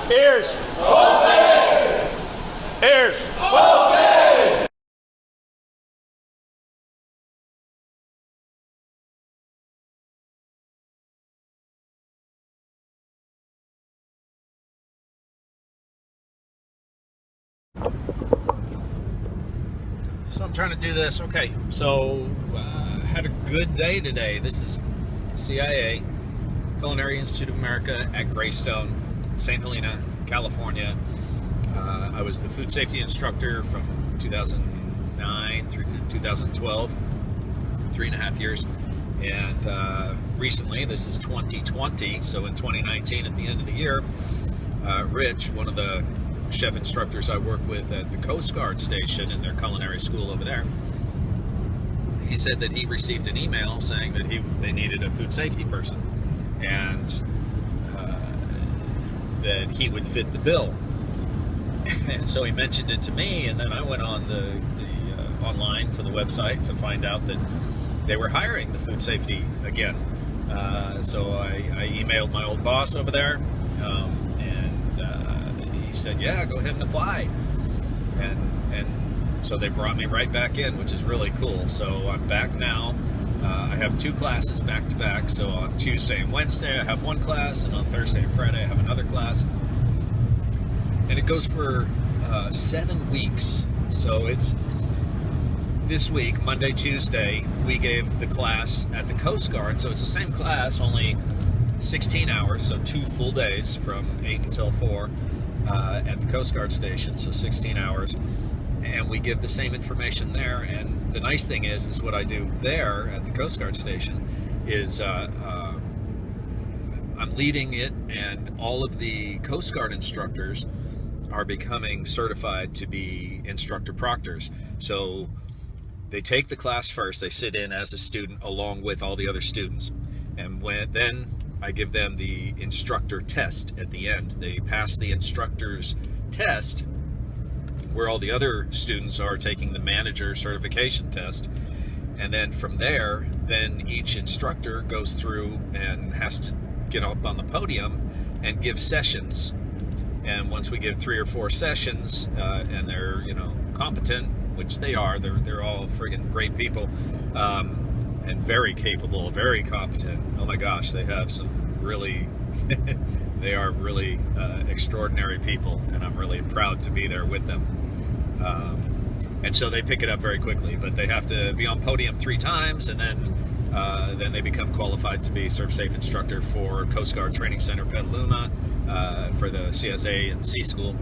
Ears. Obey! Ears. Obey! So I'm trying to do this. Okay, so had a good day today. This is CIA, Culinary Institute of America at Greystone, St. Helena, California. I was the food safety instructor from 2009 through 2012, 3.5 years. And recently, this is 2020, so in 2019 at the end of the year, Rich, one of the chef instructors I work with at the Coast Guard station in their culinary school over there, he said that he received an email saying that they needed a food safety person and that he would fit the bill. And so he mentioned it to me, and then I went on the online to the website to find out that they were hiring the food safety again. So I emailed my old boss over there, he said, yeah, go ahead and apply. And so they brought me right back in, which is really cool. So I'm back now. I have 2 classes back to back. So on Tuesday and Wednesday I have 1 class, and on Thursday and Friday I have another class. And it goes for 7 weeks. So it's this week, Monday, Tuesday, we gave the class at the Coast Guard. So it's the same class, only 16 hours, so 2 full days from 8 until 4 at the Coast Guard station, so 16 hours. And we give the same information there. And the nice thing is what I do there at the Coast Guard station is I'm leading it, and all of the Coast Guard instructors are becoming certified to be instructor proctors. So they take the class first, they sit in as a student along with all the other students, and then I give them the instructor test at the end. They pass the instructor's test, where all the other students are taking the manager certification test, and then from there, then each instructor goes through and has to get up on the podium and give sessions. And once we give 3 or 4 sessions, and they're competent, which they are, they're all friggin' great people, and very capable, very competent. Oh my gosh, they have some really, they are really extraordinary people, and I'm really proud to be there with them. And so they pick it up very quickly, but they have to be on podium 3 times, and then they become qualified to be Serve Safe instructor for Coast Guard Training Center Petaluma, for the CSA and C School.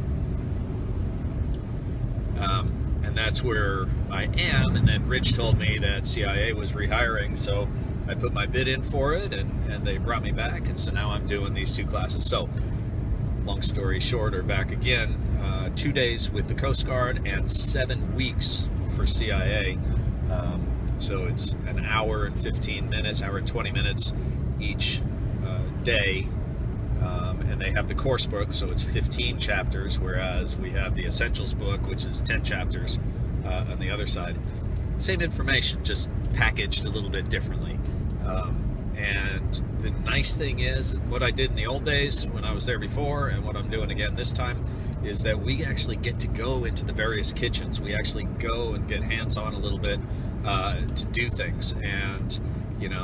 And that's where I am. And then Rich told me that CIA was rehiring, so I put my bid in for it, and they brought me back, and so now I'm doing these 2 classes. So long story short, we're back again, 2 days with the Coast Guard and 7 weeks for CIA. So it's an hour and 15 minutes, hour and 20 minutes each day. And they have the course book, so it's 15 chapters, whereas we have the Essentials book, which is 10 chapters on the other side. Same information, just packaged a little bit differently. And the nice thing is, what I did in the old days when I was there before, and what I'm doing again this time, is that we actually get to go into the various kitchens. We actually go and get hands-on a little bit to do things. And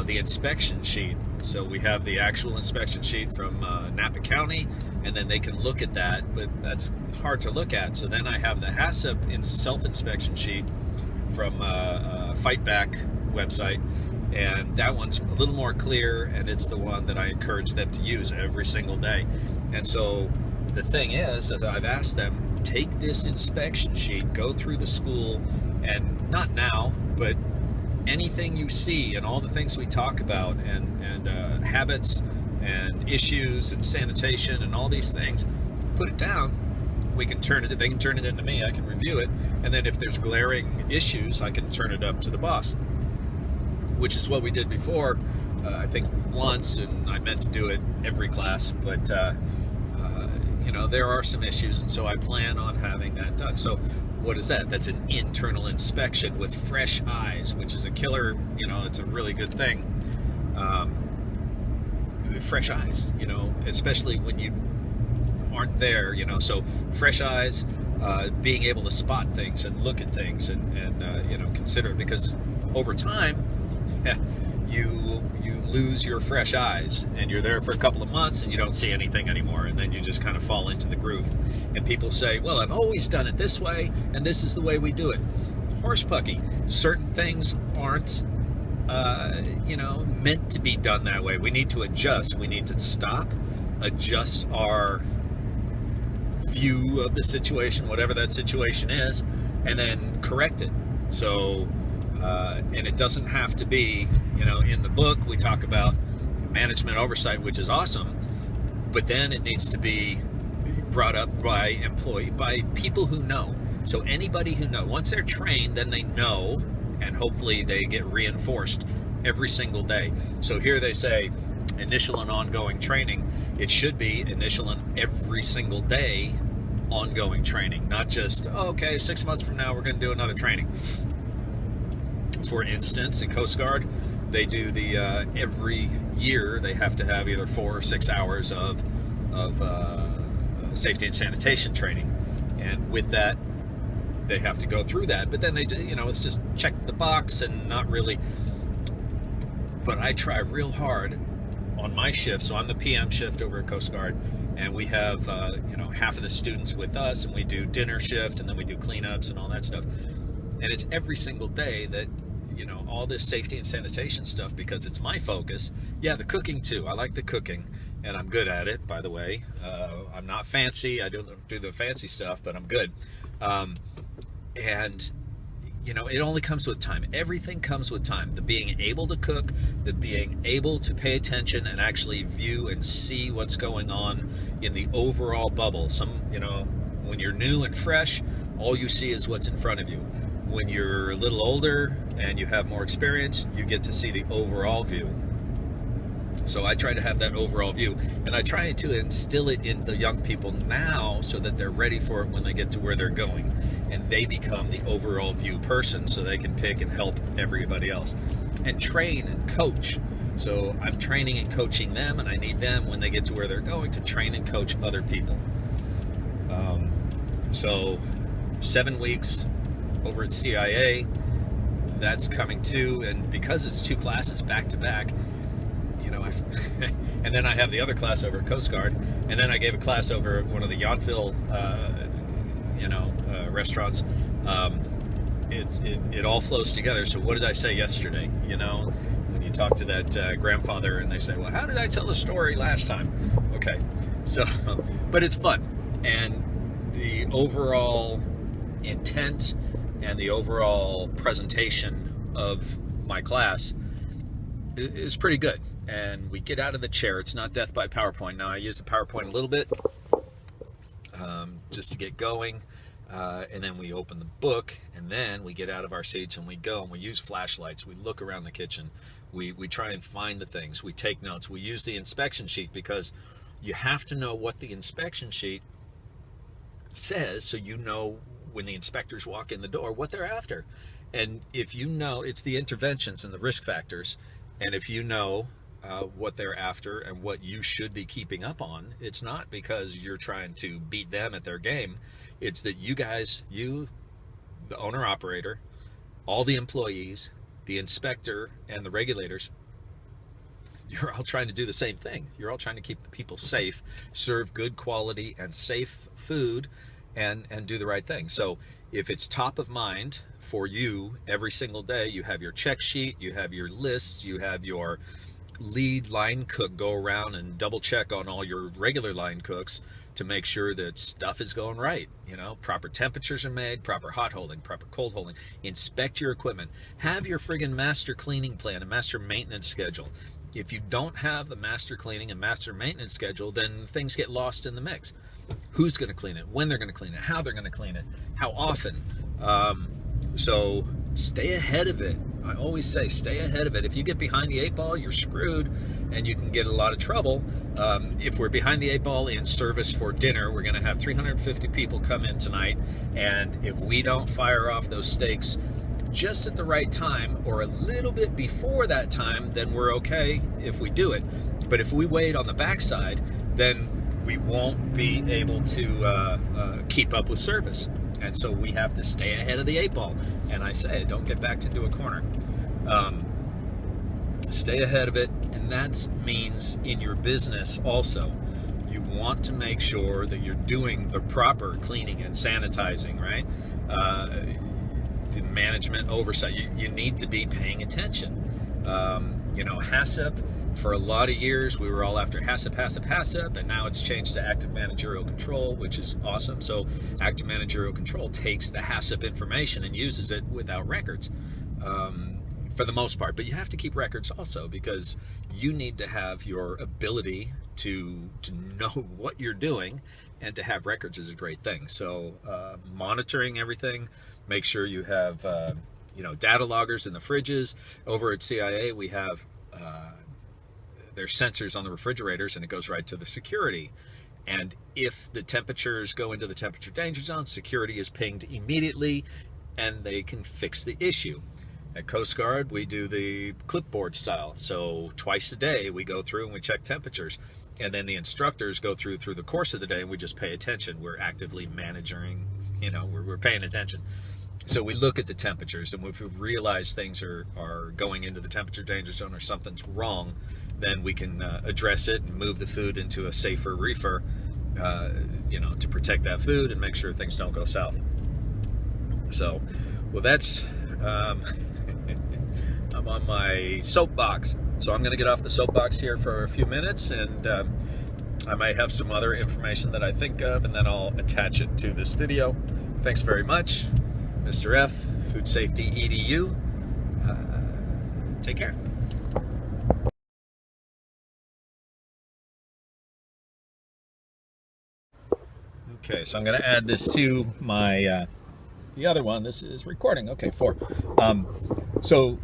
the inspection sheet. So we have the actual inspection sheet from Napa County, and then they can look at that, but that's hard to look at. So then I have the HACCP self-inspection sheet from Fight Back website, and that one's a little more clear, and it's the one that I encourage them to use every single day. And so the thing is I've asked them, take this inspection sheet, go through the school, and not now, but anything you see and all the things we talk about, and habits and issues and sanitation and all these things, put it down. They can turn it into me, I can review it, and then if there's glaring issues, I can turn it up to the boss, which is what we did before, I think once, and I meant to do it every class, but there are some issues, and so I plan on having that done. So what is that? That's an internal inspection with fresh eyes, which is a killer. It's a really good thing. Fresh eyes, especially when you aren't there, you know. So fresh eyes, being able to spot things and look at things and you know, consider it, because over time you lose your fresh eyes, and you're there for a couple of months and you don't see anything anymore, and then you just kind of fall into the groove. And people say, well, I've always done it this way, and this is the way we do it. Horse pucky. Certain things aren't you know, meant to be done that way. We need to adjust. We need to stop, adjust our view of the situation, whatever that situation is, and then correct it. So and it doesn't have to be, you know, in the book we talk about management oversight, which is awesome, but then it needs to be brought up by people who know. So anybody who knows, once they're trained, then they know, and hopefully they get reinforced every single day. So here they say initial and ongoing training. It should be initial and every single day ongoing training, not just, oh, okay, 6 months from now we're going to do another training. For instance, in Coast Guard, they do the every year they have to have either 4 or 6 hours of safety and sanitation training, and with that they have to go through that. But then they do, you know, it's just check the box and not really. But I try real hard on my shift. So I'm the PM shift over at Coast Guard, and we have you know, half of the students with us, and we do dinner shift, and then we do cleanups and all that stuff. And it's every single day that, you know, all this safety and sanitation stuff, because it's my focus. Yeah, the cooking too. I like the cooking, and I'm good at it, by the way. I'm not fancy. I don't do the fancy stuff, but I'm good. And, you know, it only comes with time. Everything comes with time. The being able to cook, the being able to pay attention and actually view and see what's going on in the overall bubble. You know, when you're new and fresh, all you see is what's in front of you. When you're a little older and you have more experience, you get to see the overall view. So I try to have that overall view, and I try to instill it in the young people now so that they're ready for it when they get to where they're going, and they become the overall view person so they can pick and help everybody else and train and coach. So I'm training and coaching them, and I need them when they get to where they're going to train and coach other people. So 7 weeks over at CIA, that's coming too, and because it's 2 classes back to back, you know, and then I have the other class over at Coast Guard, and then I gave a class over at one of the Yountville, you know, restaurants. It all flows together. So what did I say yesterday? You know, when you talk to that grandfather and they say, well, how did I tell the story last time? Okay, so, but it's fun, and the overall intent and the overall presentation of my class is pretty good. And we get out of the chair. It's not death by PowerPoint. Now, I use the PowerPoint a little bit just to get going, and then we open the book, and then we get out of our seats and we go, and we use flashlights. We look around the kitchen. We try and find the things. We take notes. We use the inspection sheet, because you have to know what the inspection sheet says, so you know when the inspectors walk in the door what they're after. And if you know, it's the interventions and the risk factors, and if you know what they're after and what you should be keeping up on, it's not because you're trying to beat them at their game. It's that you guys, you, the owner-operator, all the employees, the inspector, and the regulators, you're all trying to do the same thing. You're all trying to keep the people safe, serve good quality and safe food, and do the right thing. So if it's top of mind for you every single day, you have your check sheet, you have your lists, you have your lead line cook go around and double check on all your regular line cooks to make sure that stuff is going right. You know, proper temperatures are made, proper hot holding, proper cold holding. Inspect your equipment. Have your friggin' master cleaning plan, a master maintenance schedule. If you don't have the master cleaning and master maintenance schedule, then things get lost in the mix. Who's going to clean it, when they're going to clean it, how they're going to clean it, how often. So stay ahead of it. I always say stay ahead of it. If you get behind the 8 ball, you're screwed, and you can get a lot of trouble. If we're behind the 8 ball in service for dinner, we're going to have 350 people come in tonight, and if we don't fire off those steaks just at the right time or a little bit before that time, then we're okay if we do it. But if we wait on the backside, then we won't be able to keep up with service. And so we have to stay ahead of the 8 ball. And I say, don't get backed into a corner. Stay ahead of it. And that means in your business also, you want to make sure that you're doing the proper cleaning and sanitizing, right? The management oversight. You need to be paying attention. HACCP, for a lot of years, we were all after HACCP, and now it's changed to active managerial control, which is awesome. So active managerial control takes the HACCP information and uses it without records for the most part. But you have to keep records also, because you need to have your ability to know what you're doing, and to have records is a great thing. So monitoring everything, make sure you have data loggers in the fridges. Over at CIA, we have there's sensors on the refrigerators, and it goes right to the security. And if the temperatures go into the temperature danger zone, security is pinged immediately, and they can fix the issue. At Coast Guard, we do the clipboard style. So twice a day, we go through and we check temperatures. And then the instructors go through the course of the day, and we just pay attention. We're actively managing, we're paying attention. So we look at the temperatures, and if we realize things are going into the temperature danger zone or something's wrong, then we can address it and move the food into a safer reefer, to protect that food and make sure things don't go south. So, well, that's, I'm on my soapbox. So I'm going to get off the soapbox here for a few minutes, and I might have some other information that I think of, and then I'll attach it to this video. Thanks very much. Mr. F, Food Safety EDU. Take care. Okay, so I'm going to add this to my the other one. This is recording. Okay, 4. So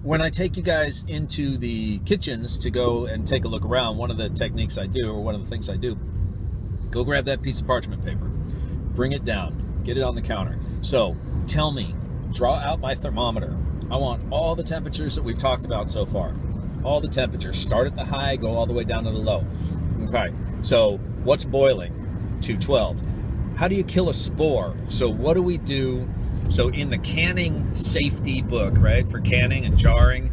when I take you guys into the kitchens to go and take a look around, one of the techniques I do, or one of the things I do, go grab that piece of parchment paper, bring it down, get it on the counter. So tell me, draw out my thermometer. I want all the temperatures that we've talked about so far. All the temperatures. Start at the high, go all the way down to the low. Okay, so what's boiling? 212. How do you kill a spore? So what do we do? So in the canning safety book, right, for canning and jarring,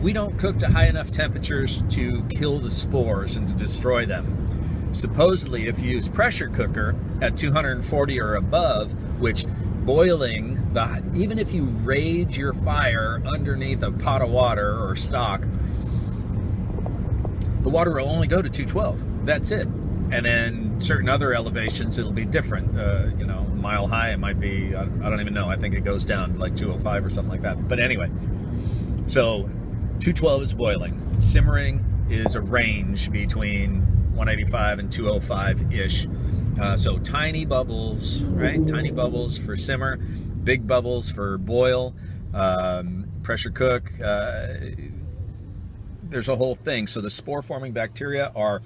we don't cook to high enough temperatures to kill the spores and to destroy them. Supposedly, if you use pressure cooker at 240 or above, which boiling, even if you rage your fire underneath a pot of water or stock, the water will only go to 212. That's it. And then certain other elevations, it'll be different. Mile high, it might be, I don't even know. I think it goes down to like 205 or something like that. But anyway, so 212 is boiling. Simmering is a range between 185 and 205-ish. So tiny bubbles, right? Tiny bubbles for simmer, big bubbles for boil, pressure cook. There's a whole thing. So the spore-forming bacteria are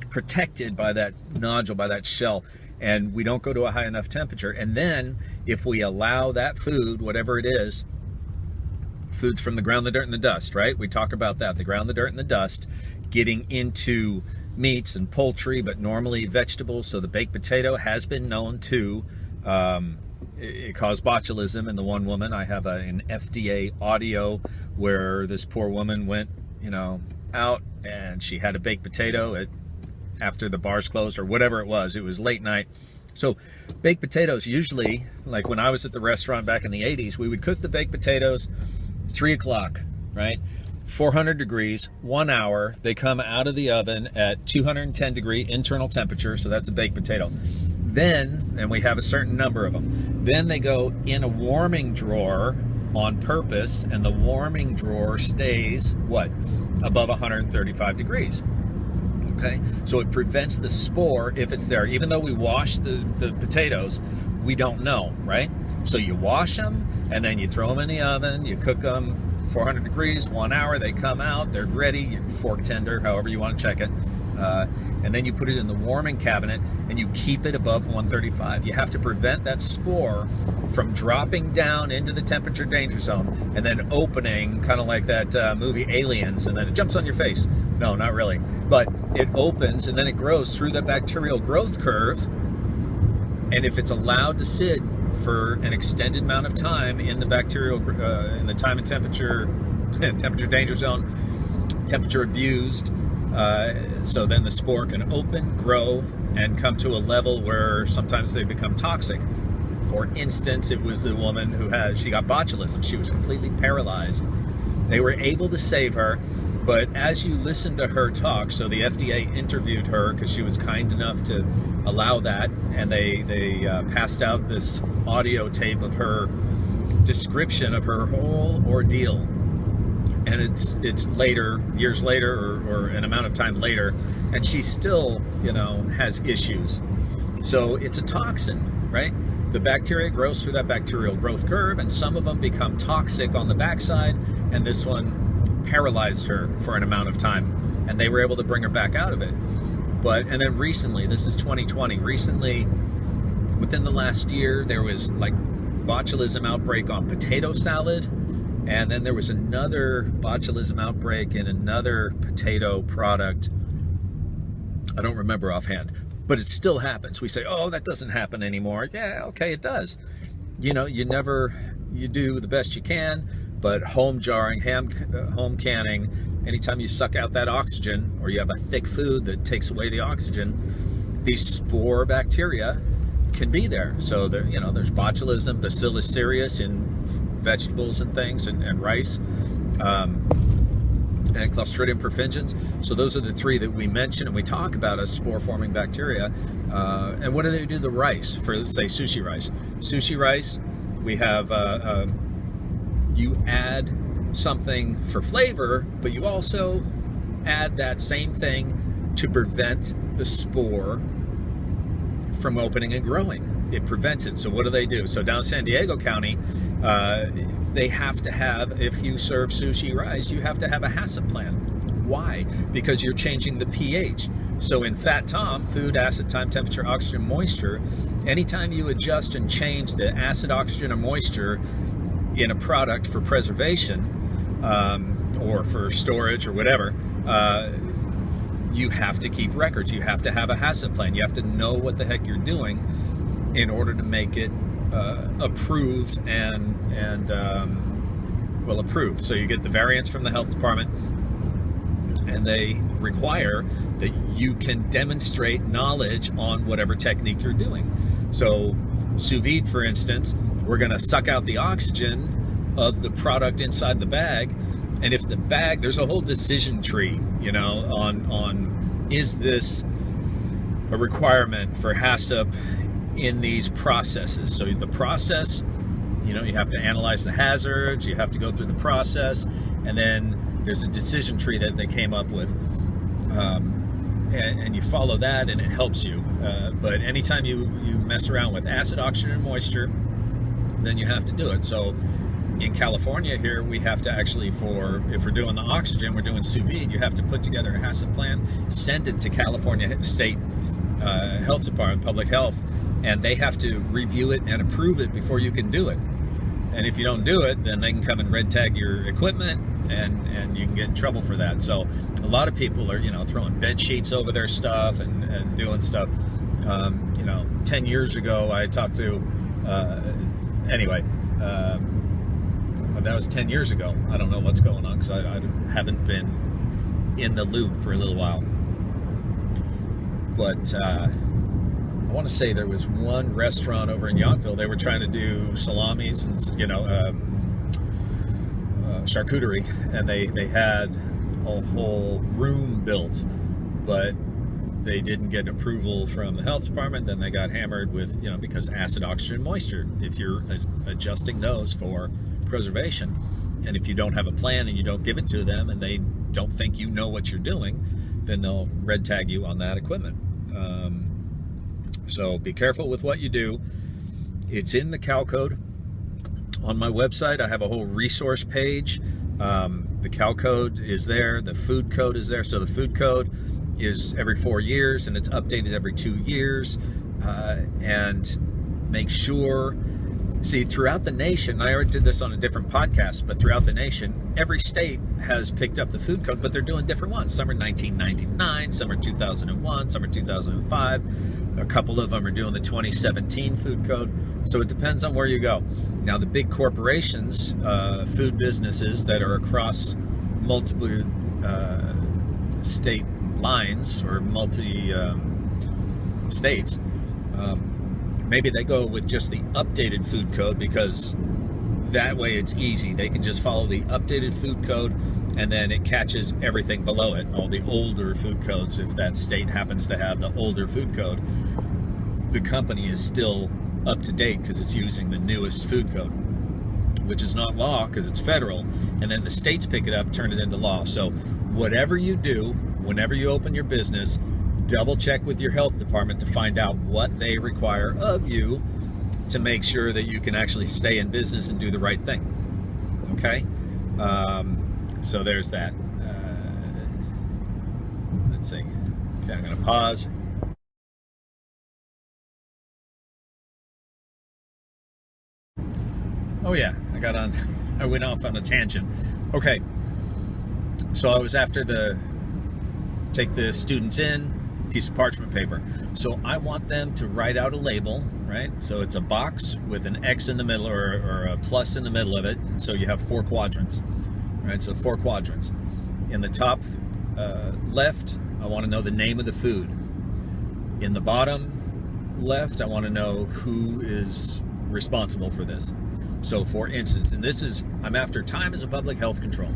protected by that nodule, by that shell, and we don't go to a high enough temperature. And then if we allow that food, whatever it is, foods from the ground, the dirt, and the dust, right? We talk about that, the ground, the dirt, and the dust, getting into meats and poultry, but normally vegetables. So the baked potato has been known to it caused botulism in the one woman. I have an FDA audio where this poor woman went, out, and she had a baked potato after the bars closed or whatever it was. It was late night. So baked potatoes, usually, like when I was at the restaurant back in the 80s, we would cook the baked potatoes 3 o'clock, right? 400 degrees, 1 hour. They come out of the oven at 210 degree internal temperature. So that's a baked potato. Then, and we have a certain number of them, then they go in a warming drawer on purpose, and the warming drawer stays, above 135 degrees. Okay, so it prevents the spore if it's there. Even though we wash the potatoes, we don't know, right? So you wash them, and then you throw them in the oven, you cook them 400 degrees, 1 hour, they come out, they're ready, you fork tender, however you want to check it. and then you put it in the warming cabinet and you keep it above 135. You have to prevent that spore from dropping down into the temperature danger zone and then opening, kind of like that movie Aliens, and then it jumps on your face. No, not really. But it opens and then it grows through the bacterial growth curve. And if it's allowed to sit for an extended amount of time in the bacterial, in the time and temperature danger zone, temperature abused, so then the spore can open, grow, and come to a level where sometimes they become toxic. For instance, it was the woman who she got botulism. She was completely paralyzed. They were able to save her, but as you listen to her talk, so the FDA interviewed her because she was kind enough to allow that, and they passed out this audio tape of her description of her whole ordeal. And it's later, years later, or an amount of time later, and she still, has issues. So it's a toxin, right? The bacteria grows through that bacterial growth curve, and some of them become toxic on the backside, and this one paralyzed her for an amount of time, and they were able to bring her back out of it. And then recently, this is 2020, recently, within the last year, there was like botulism outbreak on potato salad, and then there was another botulism outbreak in another potato product. I don't remember offhand, but it still happens. We say, oh, that doesn't happen anymore. Yeah, okay, it does. You do the best you can, but home jarring, home canning, anytime you suck out that oxygen, or you have a thick food that takes away the oxygen, these spore bacteria can be there. So there's botulism, Bacillus cereus in vegetables and things, and rice, and Clostridium perfringens. So those are the three that we mention and we talk about as spore-forming bacteria. And what do they do to the rice? For, say, sushi rice. Sushi rice, we have, you add something for flavor, but you also add that same thing to prevent the spore from opening and growing. It prevents it. So what do? So down in San Diego County, they have to have, if you serve sushi rice, you have to have a HACCP plan. Why? Because you're changing the pH. So in Fat Tom, food, acid, time, temperature, oxygen, moisture, anytime you adjust and change the acid, oxygen, or moisture in a product for preservation, or for storage or whatever, you have to keep records. You have to have a HACCP plan. You have to know what the heck you're doing in order to make it approved and approved. So you get the variance from the health department, and they require that you can demonstrate knowledge on whatever technique you're doing. So sous vide, for instance, we're going to suck out the oxygen of the product inside the bag, and if the bag, there's a whole decision tree, on is this a requirement for HACCP in these processes. So the process, you have to analyze the hazards, you have to go through the process, and then there's a decision tree that they came up with, and you follow that, and it helps you. But anytime you mess around with acid, oxygen, and moisture, then you have to do it. So in California here, we have to actually, if we're doing the oxygen, we're doing sous vide, you have to put together a HACCP plan, send it to California State Health Department, Public Health, and they have to review it and approve it before you can do it. And if you don't do it, then they can come and red tag your equipment, and you can get in trouble for that. So a lot of people are, throwing bed sheets over their stuff and doing stuff. 10 years ago, I talked to, that was 10 years ago. I don't know what's going on because I haven't been in the loop for a little while. But I want to say there was one restaurant over in Yountville. They were trying to do salamis and charcuterie, and they had a whole room built, but they didn't get approval from the health department. Then they got hammered with, because acid, oxygen, moisture, if you're adjusting those for preservation, and if you don't have a plan and you don't give it to them and they don't think you know what you're doing, then they'll red tag you on that equipment. So be careful with what you do. It's in the Cal Code. On my website, I have a whole resource page. The Cal Code is there. The food code is there. So the food code is every 4 years, and it's updated every 2 years. And make sure, see, throughout the nation, I already did this on a different podcast, but throughout the nation, every state has picked up the food code, but they're doing different ones. Some are 1999, some are 2001, some are 2005. A couple of them are doing the 2017 food code. So it depends on where you go. Now, the big corporations, food businesses that are across multiple state lines or states, maybe they go with just the updated food code, because that way it's easy. They can just follow the updated food code, and then it catches everything below it, all the older food codes. If that state happens to have the older food code, the company is still up to date because it's using the newest food code, which is not law because it's federal, and then the states pick it up, turn it into law. So whatever you do, whenever you open your business, double check with your health department to find out what they require of you to make sure that you can actually stay in business and do the right thing. Okay? So there's that. Let's see. Okay, I'm going to pause. Oh yeah, I went off on a tangent. Okay, so I was after take the students in, piece of parchment paper. So I want them to write out a label, right? So it's a box with an X in the middle or a plus in the middle of it. And so you have 4 quadrants, right? So 4 quadrants. In the top left, I want to know the name of the food. In the bottom left, I want to know who is responsible for this. So for instance, and I'm after time as a public health control.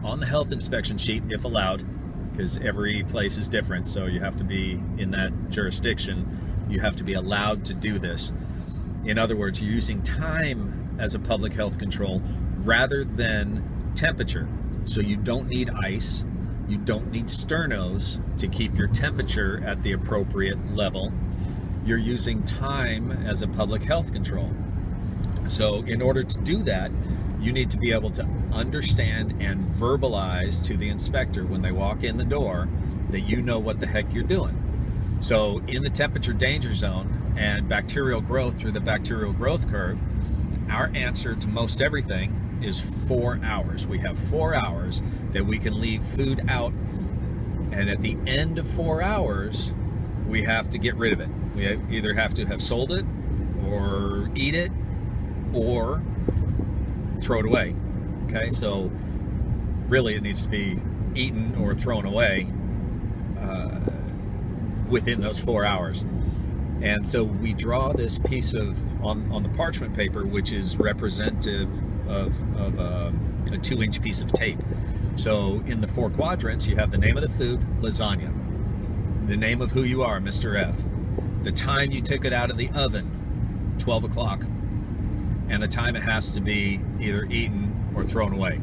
On the health inspection sheet, if allowed, because every place is different, so you have to be in that jurisdiction, you have to be allowed to do this. In other words, you're using time as a public health control rather than temperature. So you don't need ice, you don't need sternos to keep your temperature at the appropriate level. You're using time as a public health control. So in order to do that, you need to be able to understand and verbalize to the inspector when they walk in the door that you know what the heck you're doing. So in the temperature danger zone and bacterial growth through the bacterial growth curve, our answer to most everything is 4 hours. We have 4 hours that we can leave food out, and at the end of 4 hours, we have to get rid of it. We either have to have sold it or eat it or throw it away. Okay, so really it needs to be eaten or thrown away within those 4 hours. And so we draw this piece on the parchment paper, which is representative of a 2-inch piece of tape. So in the 4 quadrants, you have the name of the food, lasagna, the name of who you are, Mr.F, the time you took it out of the oven, 12 o'clock, and the time it has to be either eaten or thrown away,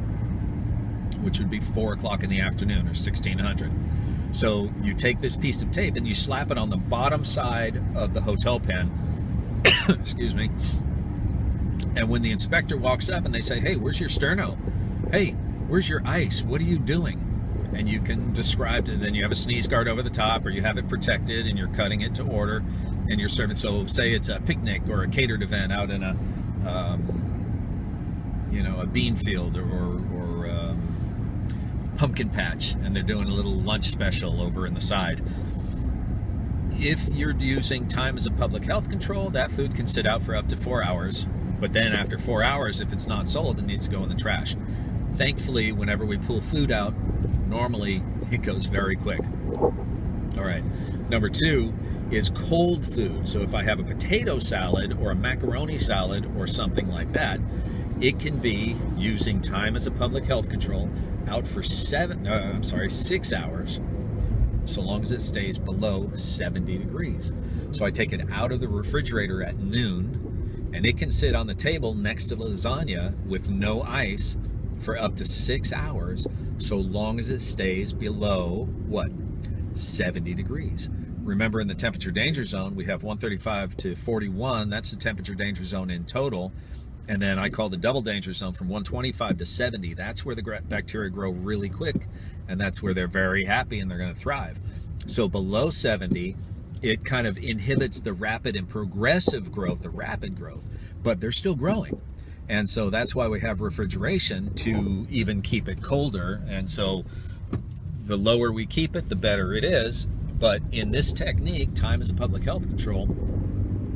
which would be 4 o'clock in the afternoon or 1600. So you take this piece of tape and you slap it on the bottom side of the hotel pen, excuse me, and when the inspector walks up and they say, hey, where's your sterno? Hey, where's your ice? What are you doing? And you can describe it, and then you have a sneeze guard over the top, or you have it protected and you're cutting it to order and you're serving. So say it's a picnic or a catered event out in a bean field or pumpkin patch, and they're doing a little lunch special over in the side. If you're using time as a public health control, that food can sit out for up to 4 hours, but then after 4 hours, if it's not sold, it needs to go in the trash. Thankfully, whenever we pull food out, normally it goes very quick. All right, number 2 is cold food. So if I have a potato salad or a macaroni salad or something like that, it can be using time as a public health control out for 6 hours, so long as it stays below 70 degrees. So I take it out of the refrigerator at noon, and it can sit on the table next to lasagna with no ice for up to 6 hours, so long as it stays below, what, 70 degrees. Remember, in the temperature danger zone, we have 135 to 41. That's the temperature danger zone in total. And then I call the double danger zone from 125 to 70. That's where the bacteria grow really quick, and that's where they're very happy and they're going to thrive. So below 70, it kind of inhibits the rapid and progressive growth, the rapid growth, but they're still growing. And so that's why we have refrigeration, to even keep it colder. And so the lower we keep it, the better it is. But in this technique, time is a public health control.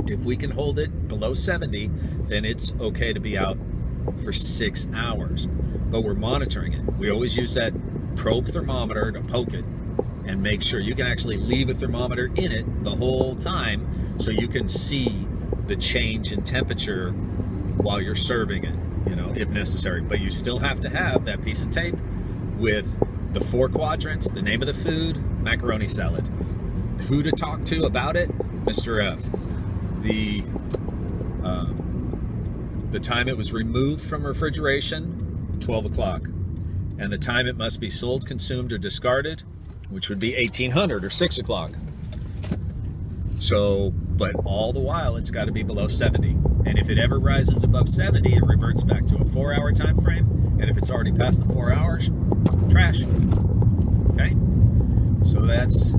If we can hold it below 70, then it's okay to be out for 6 hours. But we're monitoring it. We always use that probe thermometer to poke it and make sure. You can actually leave a thermometer in it the whole time so you can see the change in temperature while you're serving it, you know, if necessary. But you still have to have that piece of tape with the 4 quadrants, the name of the food, macaroni salad. Who to talk to about it? Mr. F. The time it was removed from refrigeration, 12 o'clock. And the time it must be sold, consumed, or discarded, which would be 1800 or 6 o'clock. So, but all the while, it's got to be below 70. And if it ever rises above 70, it reverts back to a 4-hour time frame. And if it's already past the 4 hours, trash. Okay? So that's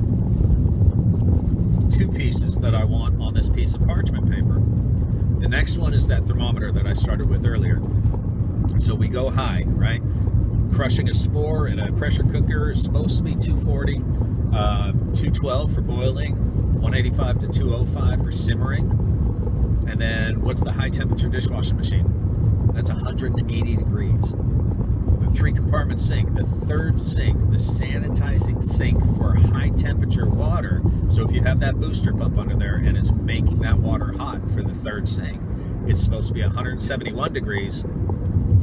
2 pieces that I want on this piece of parchment paper. The next one is that thermometer that I started with earlier. So we go high, right? Crushing a spore in a pressure cooker is supposed to be 240, 212 for boiling, 185 to 205 for simmering. And then what's the high temperature dishwashing machine? That's 180 degrees. The 3-compartment sink, the 3rd sink, the sanitizing sink for high temperature water. So if you have that booster pump under there and it's making that water hot for the 3rd sink, it's supposed to be 171 degrees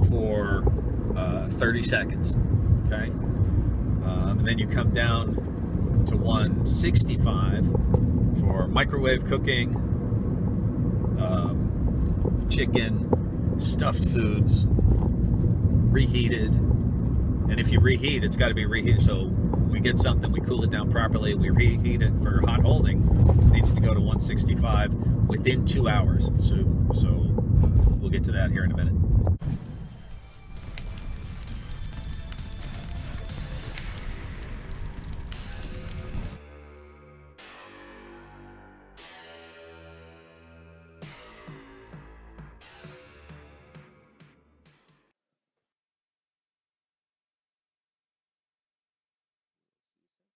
for 30 seconds. Okay? And then you come down to 165 for microwave cooking, chicken, stuffed foods, reheated. And if you reheat, it's got to be reheated. So we get something, we cool it down properly, we reheat it for hot holding. It needs to go to 165 within 2 hours. So we'll get to that here in a minute.